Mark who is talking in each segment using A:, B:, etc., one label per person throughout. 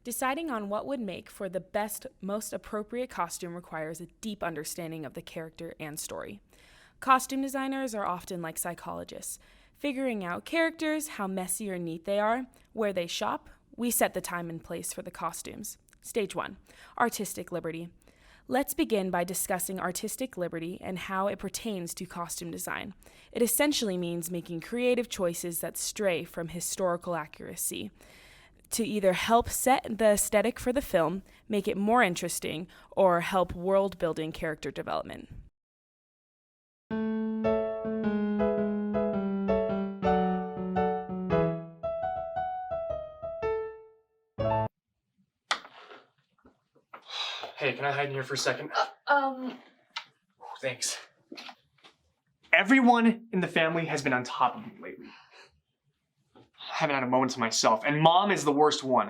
A: Deciding on what would make for the best, most appropriate costume requires a deep understanding of the character and story. Costume designers are often like psychologists. Figuring out characters, how messy or neat they are, where they shop, we set the time and place for the costumes. Stage 1, artistic liberty. Let's begin by discussing artistic liberty and how it pertains to costume design. It essentially means making creative choices that stray from historical accuracy to either help set the aesthetic for the film, make it more interesting, or help world-building character development.
B: Hey, can I hide in here for a second? Thanks. Everyone in the family has been on top of me lately. I haven't had a moment to myself, and Mom is the worst one.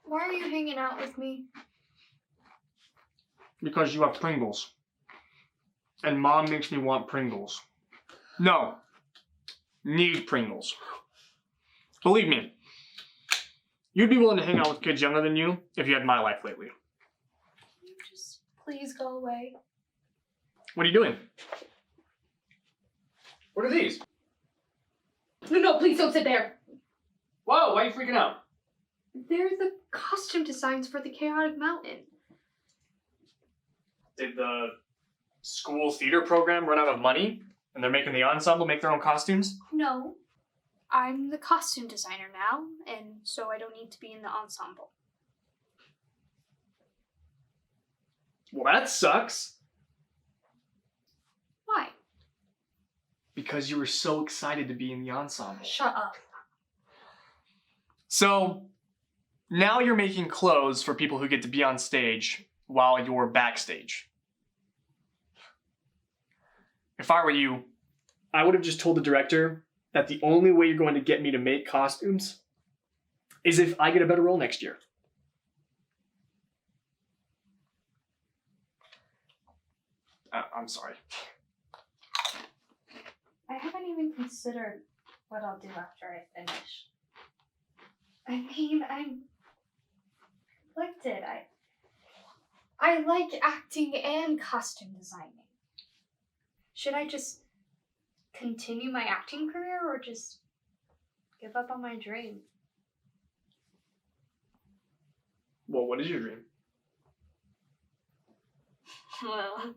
C: Why are you hanging out with me?
B: Because you have Pringles. And Mom makes me want Pringles. No. Need Pringles. Believe me, you'd be willing to hang out with kids younger than you if you had my life lately.
C: Can you just please go away?
B: What are you doing? What are these?
C: No, please don't sit there.
B: Whoa, why are you freaking out?
C: They're the costume designs for the Chaotic Mountain.
B: Did the school theater program run out of money and they're making the ensemble make their own costumes?
C: No, I'm the costume designer now, and so I don't need to be in the ensemble.
B: Well, that sucks.
C: Why?
B: Because you were so excited to be in the ensemble.
C: Shut up.
B: So, now you're making clothes for people who get to be on stage while you're backstage. If I were you, I would have just told the director that the only way you're going to get me to make costumes is if I get a better role next year. I'm sorry.
C: I haven't even considered what I'll do after I finish. I mean, I'm conflicted. I like acting and costume designing. Should I just continue my acting career or just give up on my dream?
B: Well, what is your dream?
C: Well,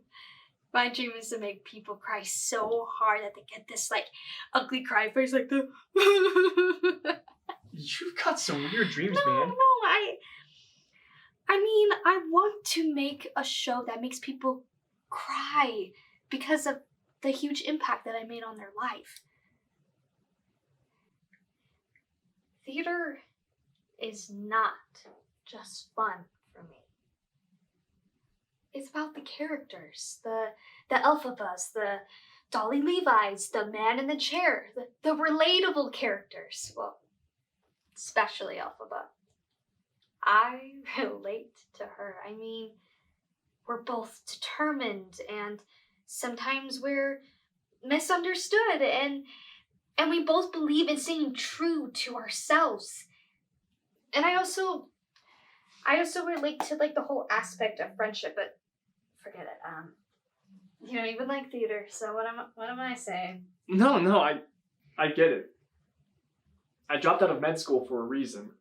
C: my dream is to make people cry so hard that they get this, like, ugly cry face like the...
B: You've got some weird dreams,
C: No,
B: man.
C: I mean, I want to make a show that makes people cry because of the huge impact that I made on their life. Theater is not just fun for me. It's about the characters, the Elphabas, the Dolly Levi's, the man in the chair, the relatable characters. Well, especially Elphaba. I relate to her. I mean, we're both determined and sometimes we're misunderstood and we both believe in staying true to ourselves. And I also relate to, like, the whole aspect of friendship, but forget it. You don't even like theater, so what am I saying?
B: No, I get it. I dropped out of med school for a reason.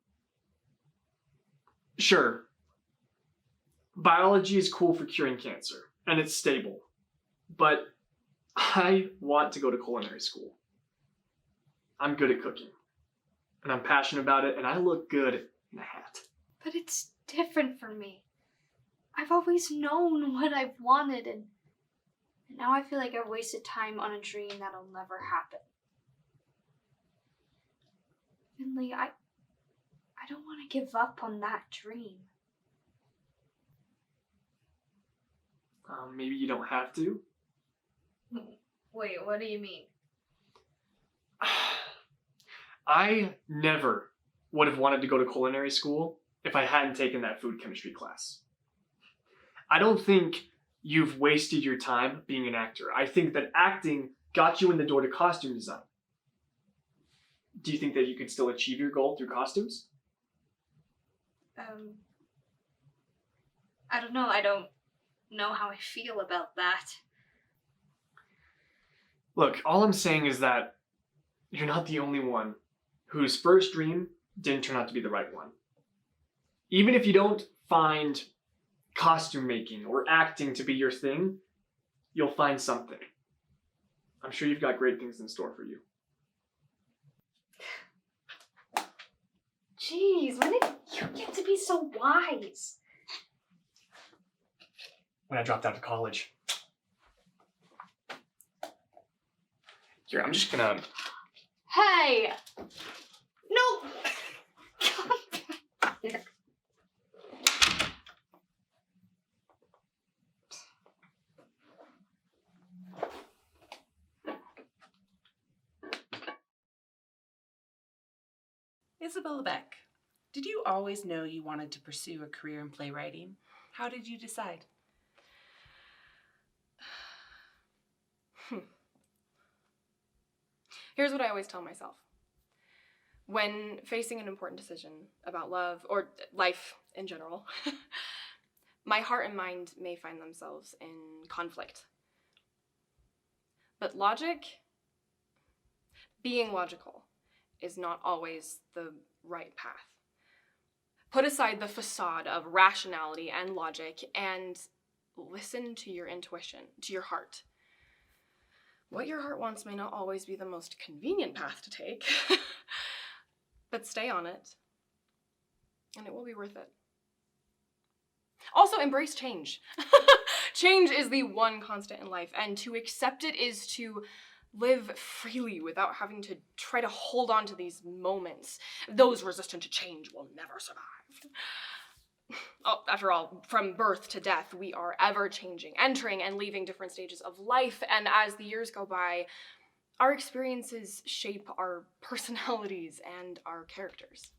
B: Sure, biology is cool for curing cancer, and it's stable. But I want to go to culinary school. I'm good at cooking, and I'm passionate about it, and I look good in a hat.
C: But it's different for me. I've always known what I've wanted, and now I feel like I've wasted time on a dream that'll never happen. Finlay, I don't want to give up on that dream.
B: Maybe you don't have to.
C: Wait, what do you mean?
B: I never would have wanted to go to culinary school if I hadn't taken that food chemistry class. I don't think you've wasted your time being an actor. I think that acting got you in the door to costume design. Do you think that you could still achieve your goal through costumes?
C: I don't know. I don't know how I feel about that.
B: Look, all I'm saying is that you're not the only one whose first dream didn't turn out to be the right one. Even if you don't find costume making or acting to be your thing, you'll find something. I'm sure you've got great things in store for you.
C: Jeez, when did you get to be so wise?
B: When I dropped out of college. Here, I'm just gonna...
C: Hey! No! Come back here.
D: Isabella Beck, did you always know you wanted to pursue a career in playwriting? How did you decide?
A: Here's what I always tell myself. When facing an important decision about love or life in general, my heart and mind may find themselves in conflict. But being logical, is not always the right path. Put aside the facade of rationality and logic and listen to your intuition, to your heart. What your heart wants may not always be the most convenient path to take, but stay on it, and it will be worth it. Also, embrace change. Change is the one constant in life, and to accept it is to live freely without having to try to hold on to these moments. Those resistant to change will never survive. Oh, after all, from birth to death, we are ever changing, entering and leaving different stages of life, and as the years go by, our experiences shape our personalities and our characters.